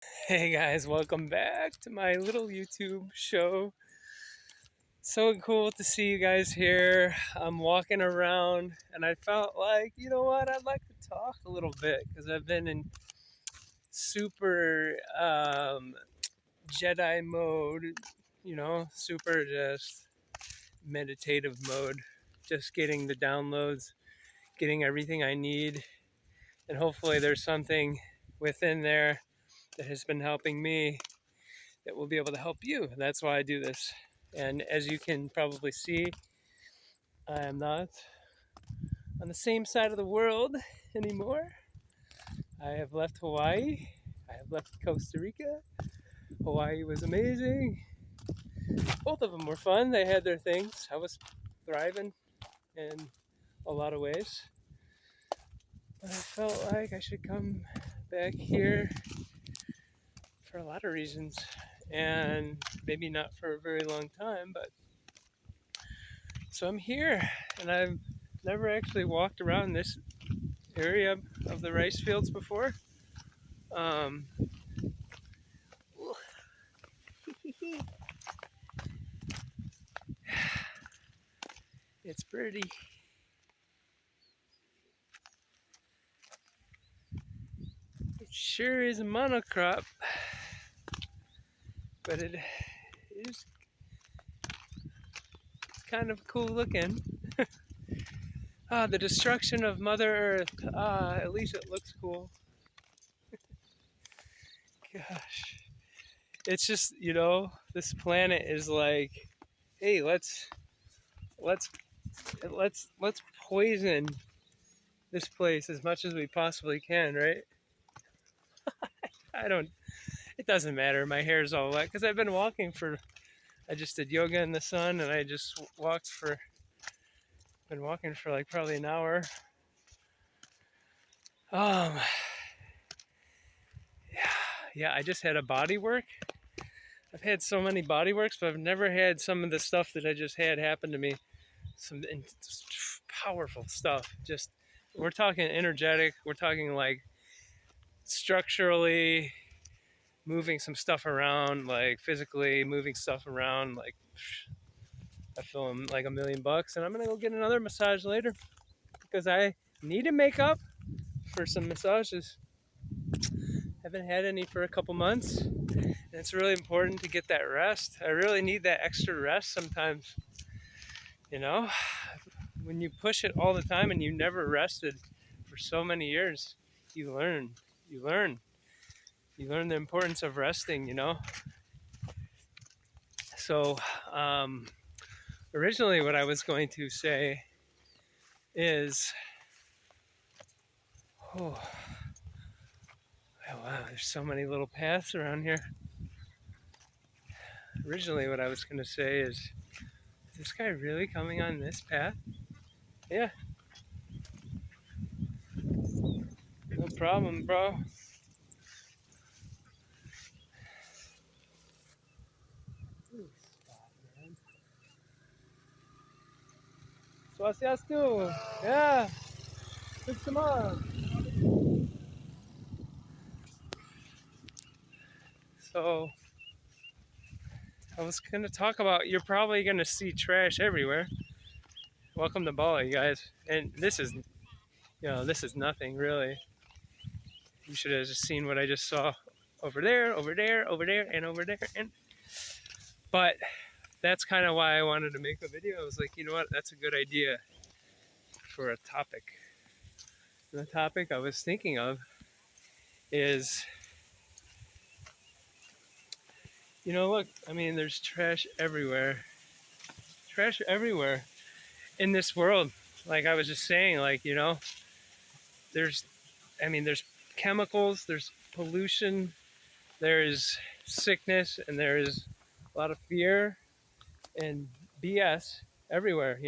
Hey guys, welcome back to my little YouTube show. So cool to see you guys here. I'm walking around and I felt like, you know what, I'd like to talk a little bit because I've been in super Jedi mode, super just meditative mode, just getting the downloads, getting everything I need, and hopefully there's something within there that has been helping me that will be able to help you. That's why I do this. And as you can probably see, I am not on the same side of the world anymore. I have left Hawaii. I have left Costa Rica. Hawaii was amazing. Both of them were fun. They had their things. I was thriving in a lot of ways. But I felt like I should come back here for a lot of reasons. And maybe not for a very long time, but so I'm here and I've never actually walked around this area of the rice fields before. Um, it's pretty. It sure is a monocrop, but it is kind of cool looking. The destruction of Mother Earth. At least it looks cool. Gosh, it's just this planet is like, hey, let's let's poison this place as much as we possibly can, right? I don't. It doesn't matter. My hair's all wet because I've been walking for. I just did yoga in the sun, and I just walked for. Been walking for like probably an hour. Um, yeah. I just had a body work. I've had so many body works, but I've never had some of the stuff that I just had happen to me. Some powerful stuff. Just we're talking energetic. We're talking like structurally moving some stuff around, like physically moving stuff around. Like I feel like $1,000,000, and I'm gonna go get another massage later because I need to make up for some massages. Haven't had any for a couple months, and it's really important to get that rest. I really need that extra rest sometimes. You know, when you push it all the time and you never rested for so many years, you learn. You learn. You learn the importance of resting. So, originally, what I was going to say is, oh, wow, there's so many little paths around here. Originally, what I was going to say is this guy really coming on this path? Yeah, no problem, bro. Swastiastu. Yeah, fix them up. So, I was going to talk about you're probably going to see trash everywhere. Welcome to Bali, guys. And this is nothing really. You should have just seen what I just saw over there, over there, over there, and over there. But that's kind of why I wanted to make a video. I was like, you know what? That's a good idea for a topic. And the topic I was thinking of is, look, I mean, there's trash everywhere. Trash everywhere in this world. Like I was just saying, like, there's, there's chemicals, there's pollution, there's sickness, and there's a lot of fear and BS everywhere.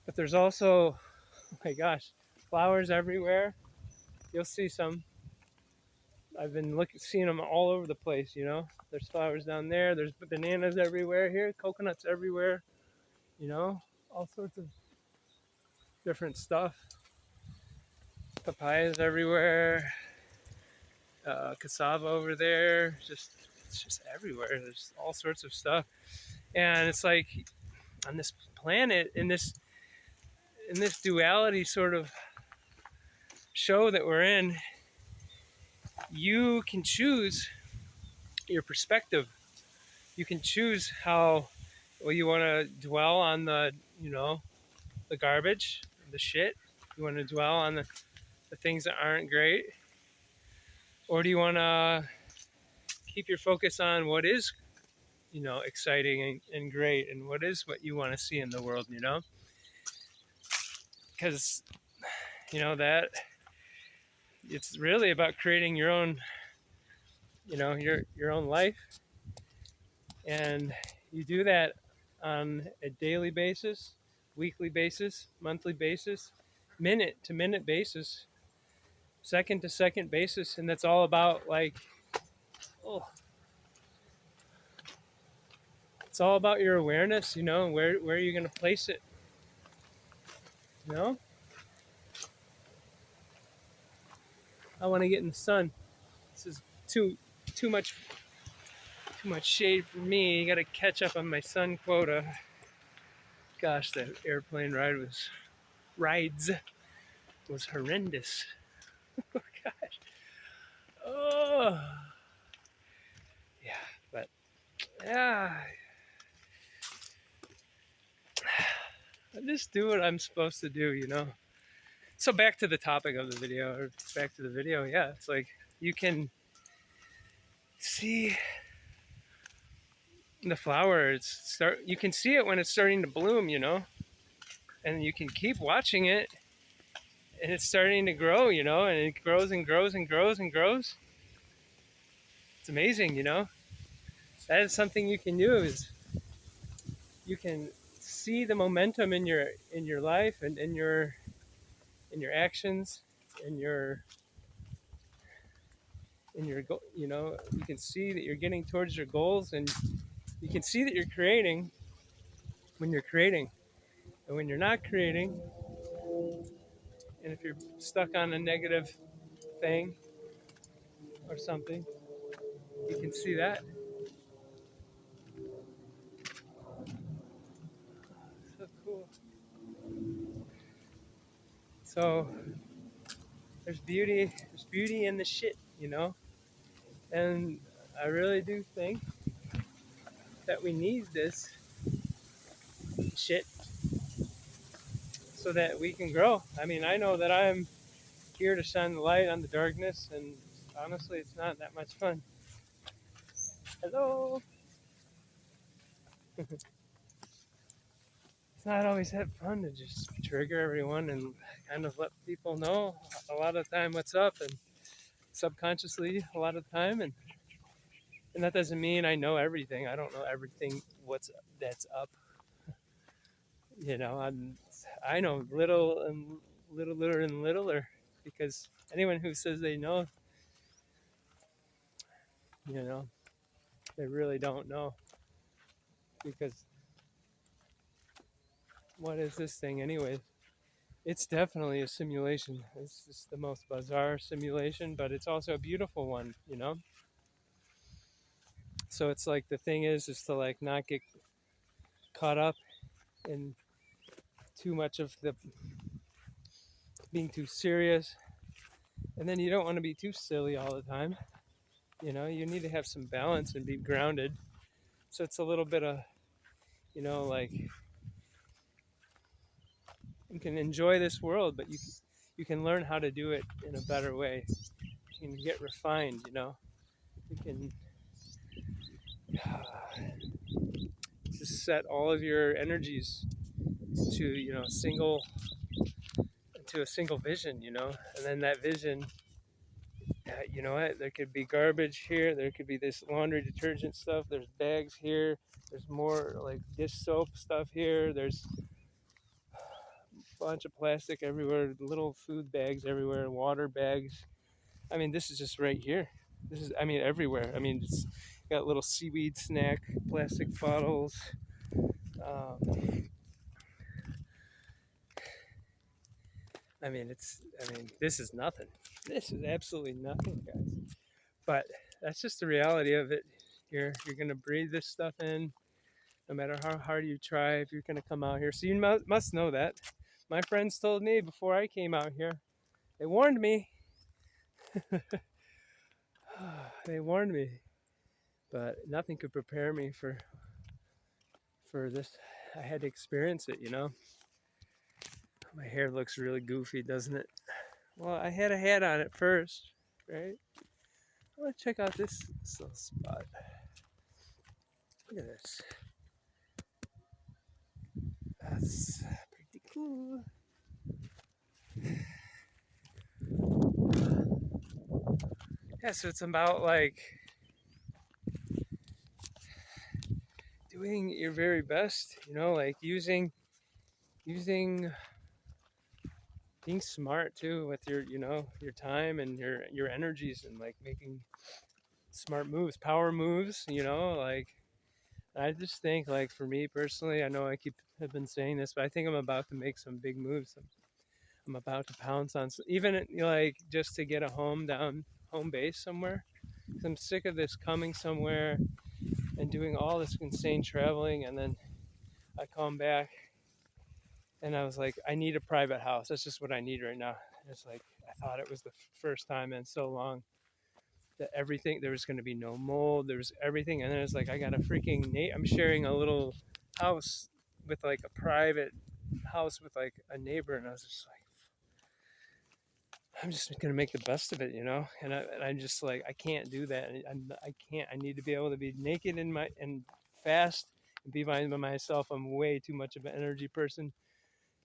But there's also, oh my gosh, flowers everywhere. You'll see some. I've been seeing them all over the place. There's flowers down there. There's bananas everywhere here, coconuts everywhere. All sorts of different stuff. Papayas everywhere. cassava over there. It's just everywhere. There's all sorts of stuff, and it's like on this planet, in this duality sort of show that we're in, you can choose your perspective. You can choose how well you want to dwell on the, you know, the garbage, the shit. You want to dwell on the things that aren't great, or do you want to keep your focus on what is, you know, exciting and great, and what is what you want to see in the world, you know? Because you know that it's really about creating your own, you know, your own life, and you do that on a daily basis, weekly basis, monthly basis, minute to minute basis, second to second basis, and that's all about like, oh, it's all about your awareness, you know, where are you going to place it, you know? I want to get in the sun. This is too too much too much shade for me. Got to catch up on my sun quota. Gosh, that airplane rides was horrendous. Oh gosh. Oh yeah, but yeah, I just do what I'm supposed to do, you know. So back to the topic of the video, or back to the video. Yeah, it's like you can see the flower. You can see it when it's starting to bloom, you know, and you can keep watching it, and it's starting to grow, you know, and it grows and grows and grows and grows. It's amazing, you know. That is something you can do. Is you can see the momentum in your life and in your actions, in your you know, you can see that you're getting towards your goals, and you can see that you're creating when you're creating, and when you're not creating, and if you're stuck on a negative thing or something, you can see that. So cool. So there's beauty in the shit, you know, and I really do think that we need this shit so that we can grow. I mean, I know that I'm here to shine the light on the darkness, and honestly, it's not that much fun. Hello. It's not always that fun to just trigger everyone and kind of let people know a lot of the time what's up, and subconsciously a lot of the time, and that doesn't mean I know everything. I don't know everything what's that's up. You know, I know little and littler and littler, because anyone who says they know, you know, they really don't know, because what is this thing anyways? It's definitely a simulation. It's just the most bizarre simulation, but it's also a beautiful one, you know? So it's like the thing is to like not get caught up in too much of the being too serious. And then you don't want to be too silly all the time. You know, you need to have some balance and be grounded. So it's a little bit of, you know, like you can enjoy this world, but you can learn how to do it in a better way. You can get refined, you know. You can just set all of your energies to, you know, a single vision, you know, and then that vision, you know what, there could be garbage here, there could be this laundry detergent stuff, there's bags here, there's more like dish soap stuff here, there's a bunch of plastic everywhere, little food bags everywhere, water bags. I mean, this is just right here. This is, I mean, everywhere. I mean, it's got little seaweed snack plastic bottles. um, I mean, this is nothing. This is absolutely nothing, guys. But that's just the reality of it. You're gonna breathe this stuff in, no matter how hard you try. If you're gonna come out here, so you must know that. My friends told me before I came out here. They warned me. They warned me, but nothing could prepare me for this. I had to experience it, you know. My hair looks really goofy, doesn't it? Well, I had a hat on at first, right? I want to check out this little spot. Look at this. That's pretty cool. Yeah, so it's about like doing your very best, you know, like using being smart too with your, you know, your time and your energies, and like making smart moves, power moves, you know, like I just think like for me personally, I know have been saying this, but I think I'm about to make some big moves. I'm about to pounce on even, you know, like just to get a home base somewhere. 'Cause I'm sick of this coming somewhere and doing all this insane traveling, and then I come back and I was like, I need a private house. That's just what I need right now. It's like I thought it was the first time in so long that everything, there was going to be no mold, there was everything, and then it's like I got a freaking I'm sharing a little house with like a private house with like a neighbor, and I was just like, I'm just gonna make the best of it, you know. I'm just like, I can't do that. I can't. I need to be able to be naked and fast and be by myself. I'm way too much of an energy person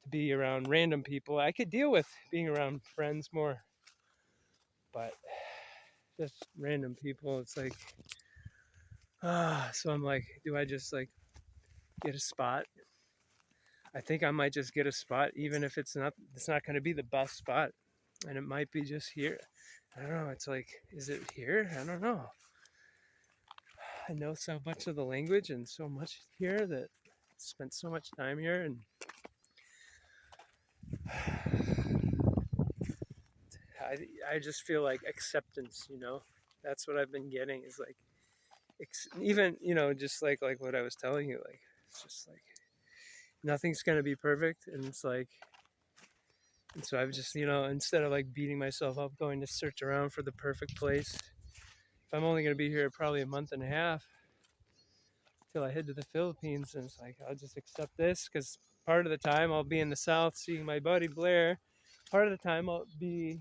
to be around random people. I could deal with being around friends more, but just random people, it's like, so I'm like, do I just like get a spot? I think I might just get a spot, even if it's not going to be the best spot, and it might be just here. I don't know. It's like, is it here? I don't know. I know so much of the language and so much here that I spent so much time here, and I just feel like acceptance, you know. That's what I've been getting, is like even, you know, just like what I was telling you, like it's just like nothing's gonna be perfect, and it's like, and so I've just, you know, instead of like beating myself up going to search around for the perfect place, if I'm only gonna be here probably a month and a half till I head to the Philippines, and it's like I'll just accept this, because part of the time I'll be in the South seeing my buddy Blair, part of the time I'll be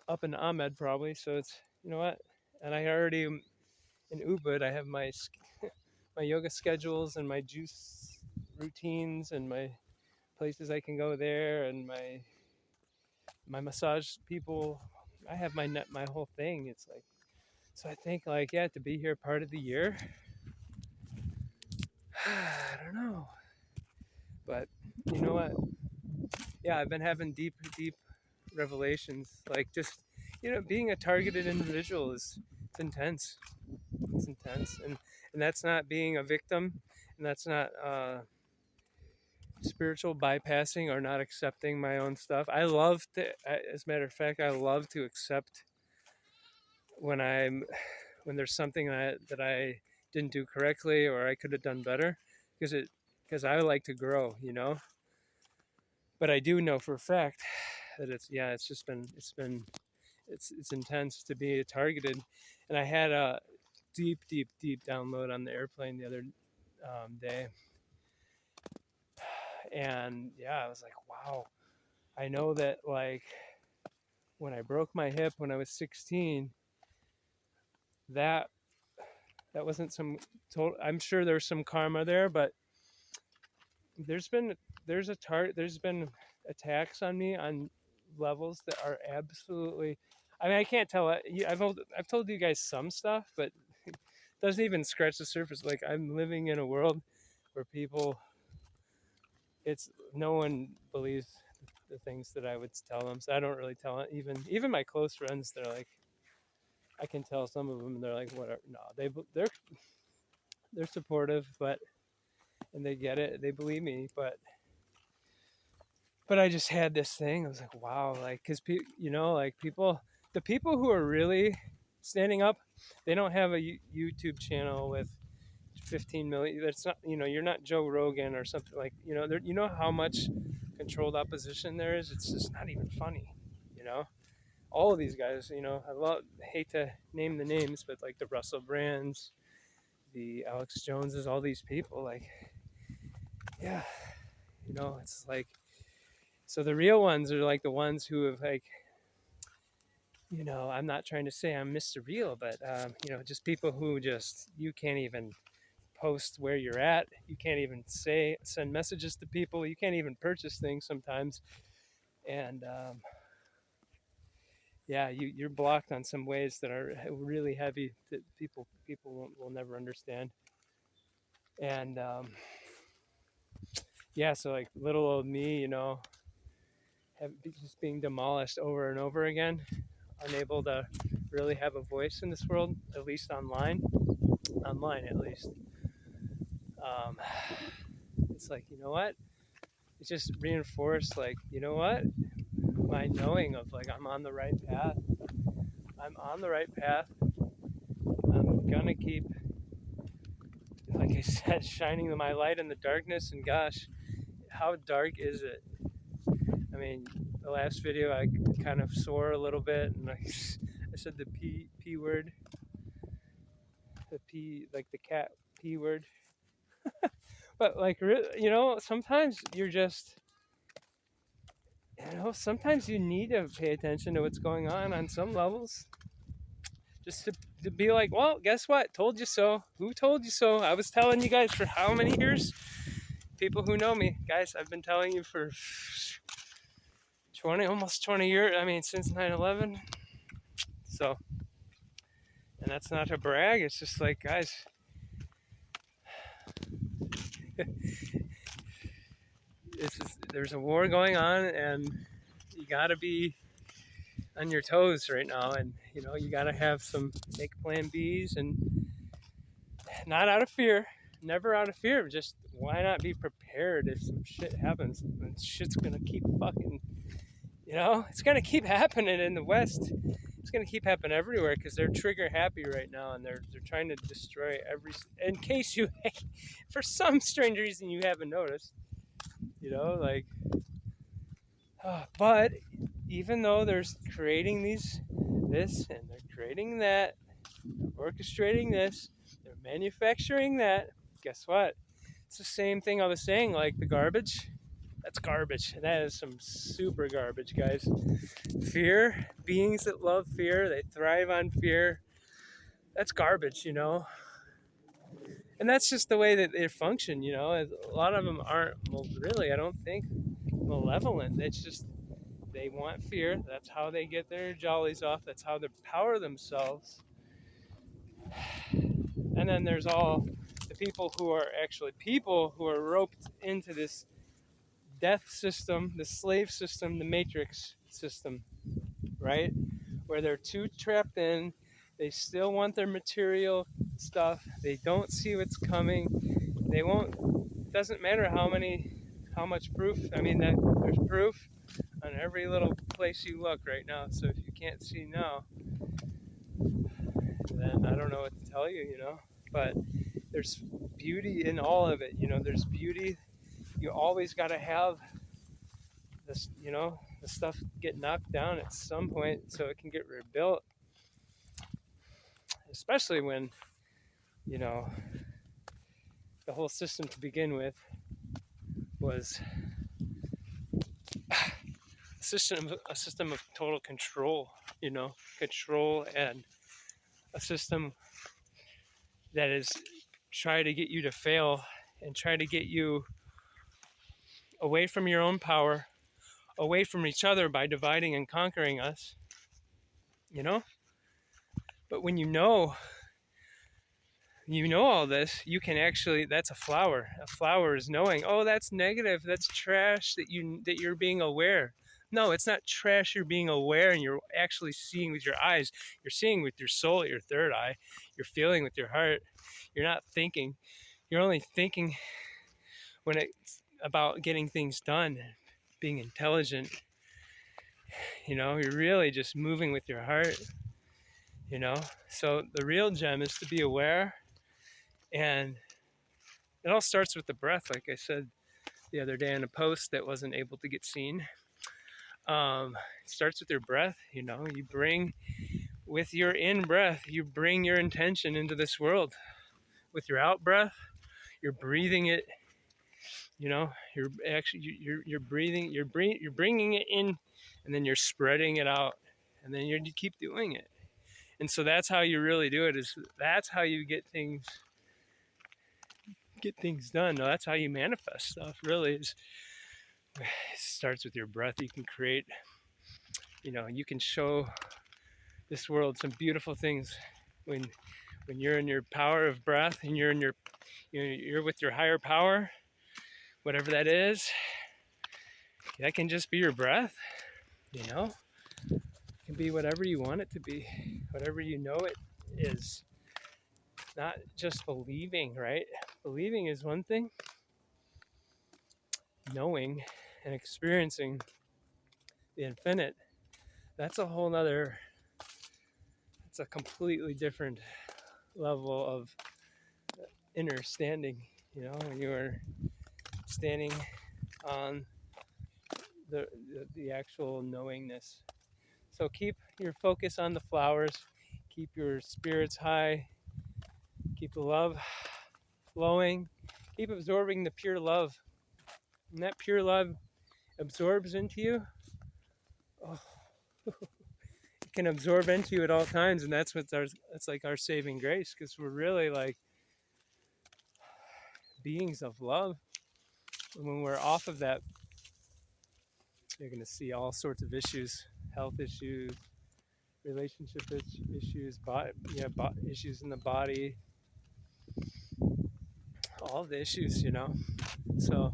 up in Ahmed probably, so it's, you know what, and I already in Ubud, I have my my yoga schedules and my juice routines and my places I can go there, and my massage people. I have my whole thing. It's like, so I think like, yeah, to be here part of the year, I don't know, but you know what? Yeah, I've been having deep revelations. Like just, you know, being a targeted individual is, it's intense. It's intense, and that's not being a victim, and that's not spiritual bypassing or not accepting my own stuff. I love to, as a matter of fact, I love to accept when there's something that I didn't do correctly or I could have done better, because I like to grow, you know. But I do know for a fact that it's intense to be targeted, and I had a deep download on the airplane the other day, and yeah, I was like, wow. I know that like when I broke my hip when I was 16, that that wasn't some total. I'm sure there's some karma there, but there's been there's been attacks on me on levels that are absolutely. I mean, I can't tell. I've told you guys some stuff, but it doesn't even scratch the surface. Like, I'm living in a world where people, it's no one believes the things that I would tell them. So I don't really tell it. Even my close friends, they're like, I can tell some of them, they're like, whatever. No, they're supportive, but, and they get it, they believe me, but I just had this thing. I was like, wow, like, because you know, like the people who are really standing up. They don't have a YouTube channel with 15 million. That's not, you're not Joe Rogan or something like, you know how much controlled opposition there is. It's just not even funny, you know. All of these guys, hate to name the names, but like the Russell Brands, the Alex Joneses, all these people, like, yeah, it's like, so the real ones are like the ones who have like, I'm not trying to say I'm Mr. Real, but just people who just, you can't even post where you're at. You can't even send messages to people. You can't even purchase things sometimes. And yeah, you're blocked on some ways that are really heavy that people will never understand. And yeah, so like little old me, just being demolished over and over again, unable to really have a voice in this world, at least online at least. Um, it's like, you know what? It's just reinforced, like, you know what? My knowing of like, I'm on the right path. I'm on the right path. I'm gonna keep, like I said, shining my light in the darkness. And gosh, how dark is it? I mean, the last video I kind of swore a little bit, and I said the p word, the p, like the cat p word. But like, sometimes you're just, sometimes you need to pay attention to what's going on some levels. Just to be like, well, guess what? Told you so. Who told you so? I was telling you guys for how many years? People who know me, guys, I've been telling you for almost 20 years. I mean, since 9/11. So, and that's not to brag. It's just like, guys, there's a war going on, and you gotta be on your toes right now, and you gotta make plan Bs, and not out of fear, never out of fear, just why not be prepared if some shit happens? And shit's gonna keep fucking, it's gonna keep happening in the West. It's gonna keep happening everywhere because they're trigger happy right now, and they're trying to destroy every. In case you, for some strange reason, you haven't noticed, like. But even though they're creating this, and they're creating that, they're orchestrating this, they're manufacturing that, guess what? It's the same thing I was saying, like the garbage. That's garbage. That is some super garbage, guys. Fear, beings that love fear, they thrive on fear. That's garbage, And that's just the way that they function, A lot of them aren't, well, really, I don't think, malevolent. It's just they want fear. That's how they get their jollies off. That's how they power themselves. And then there's all the people who are roped into this death system, the slave system, the matrix system, right? Where they're too trapped in. They still want their material stuff. They don't see what's coming. They won't. Doesn't matter how much proof. I mean, there's proof on every little place you look right now. So if you can't see now, then I don't know what to tell you, But there's beauty in all of it, There's beauty. You always got to have this, the stuff get knocked down at some point so it can get rebuilt. Especially when, the whole system to begin with was a system of total control, control, and a system that is try to get you to fail and try to get you away from your own power, away from each other by dividing and conquering us, But when you know all this, you can actually, that's a flower. A flower is knowing, oh, that's negative, that's trash that you're being aware. No, it's not trash. You're being aware, and you're actually seeing with your eyes. You're seeing with your soul, your third eye. You're feeling with your heart. You're not thinking. You're only thinking when it's about getting things done, being intelligent. You're really just moving with your heart. you know? So the real gem is to be aware, and it all starts with the breath, like I said the other day in a post that wasn't able to get seen. It starts with your breath, you know? You bring, with your in breath, you bring your intention into this world. With your out breath, you're breathing it, you know? You're actually, you're breathing, you're bringing it in, and then you're spreading it out, and then you keep doing it. And so that's how you really do it, is that's how you get things done. No, that's how you manifest stuff, really. It starts with your breath. You can create, you know, you can show this world some beautiful things when you're in your power of breath, and you're in your, you know, you're with your higher power, whatever that is. That can just be your breath, you know. It can be whatever you want it to be, whatever you know it is. Not just believing, right? Believing is one thing. Knowing and experiencing the infinite, that's a whole nother, it's a completely different level of inner standing, you know, when you are standing on the actual knowingness. So keep your focus on the flowers, keep your spirits high, keep the love flowing, keep absorbing the pure love. And that pure love absorbs into you. Oh, it can absorb into you at all times, and that's that's like our saving grace, because we're really like beings of love. And when we're off of that, you're going to see all sorts of issues, health issues, relationship issues, issues in the body, all the issues, you know. So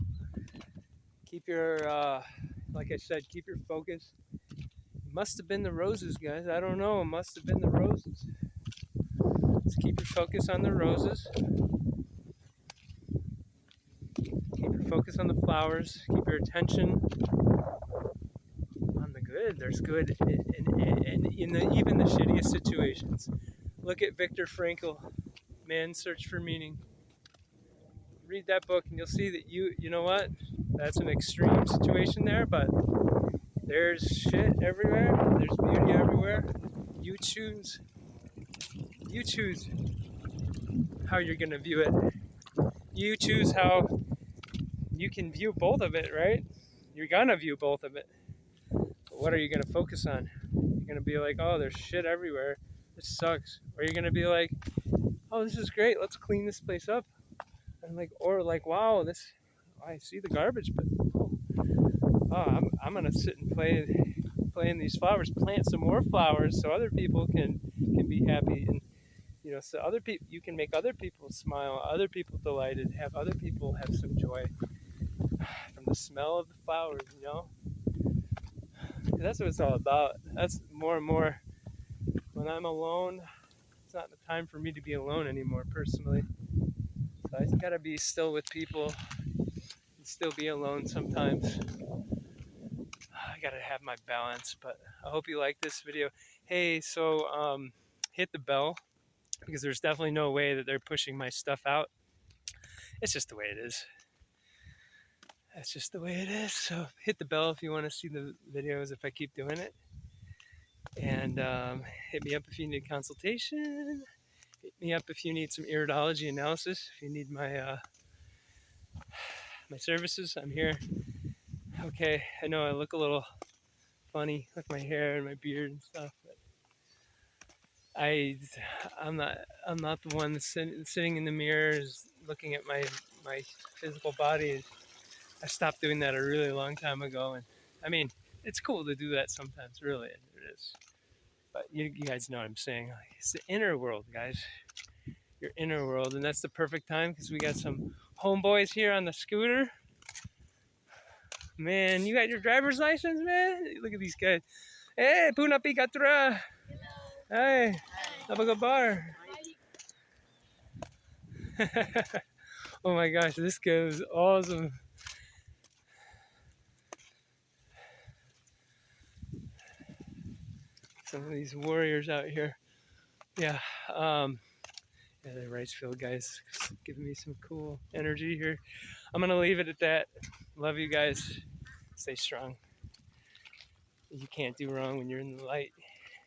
keep your, like I said, keep your focus. It must have been the roses, guys. I don't know. It must have been the roses. Let's keep your focus on the roses. Keep your focus on the flowers. Keep your attention on the good. There's good in even the shittiest situations. Look at Viktor Frankl, Man's Search for Meaning. Read that book and you'll see that you know what? That's an extreme situation there, but there's shit everywhere. There's beauty everywhere. You choose how you're gonna view it. You choose how you can view both of it, right? You're gonna view both of it. But what are you gonna focus on? You're gonna be like, oh, there's shit everywhere. This sucks. Or you're gonna be like, oh, this is great. Let's clean this place up. And like, or like, wow, I see the garbage, but I'm gonna sit and play in these flowers, plant some more flowers, so other people can be happy, and you know, so other people, you can make other people smile, other people delighted, have other people have some joy from the smell of the flowers, you know. That's what it's all about. That's more and more when I'm alone. It's not the time for me to be alone anymore, personally. So I just gotta be still with people and still be alone sometimes. I gotta have my balance, but I hope you like this video. Hey, so hit the bell, because there's definitely no way that they're pushing my stuff out. It's just the way it is. That's just the way it is. So hit the bell if you want to see the videos if I keep doing it. And hit me up if you need a consultation. Hit me up if you need some iridology analysis. If you need my my services, I'm here. Okay, I know I look a little funny with my hair and my beard and stuff, but I'm not the one that's sitting in the mirror looking at my physical body. I stopped doing that a really long time ago, and I mean, it's cool to do that sometimes, really, it is. But you guys know what I'm saying. It's the inner world, guys. Your inner world, and that's the perfect time because we got some homeboys here on the scooter. Man, you got your driver's license, man? Look at these guys. Hey, Puna Picatra. Hey, have a good bar. Oh my gosh, this goes awesome. Some of these warriors out here. Yeah, yeah, the rice field guys giving me some cool energy here. I'm gonna leave it at that. Love you guys. Stay strong. You can't do wrong when you're in the light.